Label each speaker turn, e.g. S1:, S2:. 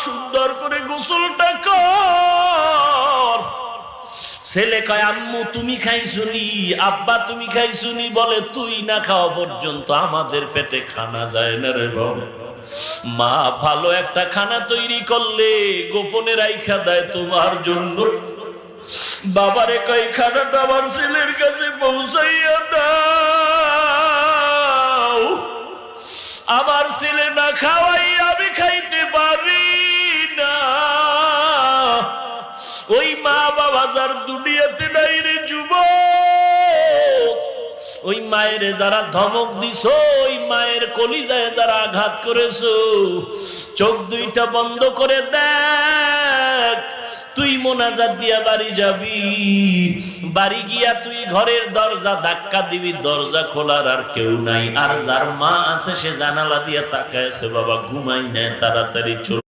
S1: সুন্দর করে গোসলটা কর। ছেলে কয় আম্মু তুমি খাইছুনি, আব্বা তুমি খাইছুনি, বলে তুই না খাওয়া পর্যন্ত আমাদের পেটে খানা যায় না রে বাবা। মা ভালো একটা খানা তৈরি করলে গোপনে রাইখা দেয় তোমার জন্য। বাবারে কয় খানাটা আমার ছেলের কাছে পৌঁছাইয়া দাও, আমার ছেলে না খাওয়াই আমি খাইতে পারি না। ওই মা বাবা যার দুনিয়াতে নাই রে যুবক, ওই মায়ের যারা ধমক দিছো, ওই মায়ের কলিজায় যারা আঘাত করেছো, চোখ দুইটা বন্ধ করে দেখ। তুই মোনাজাত দিয়া বাড়ি যাবি, বাড়ি গিয়া তুই ঘরের দরজা ধাক্কা দিবি, দরজা খোলার আর কেউ নাই। আর যার মা আছে সে জানালা দিয়া তাকায় আছে, বাবা ঘুমাই নাই, তাড়াতাড়ি চল।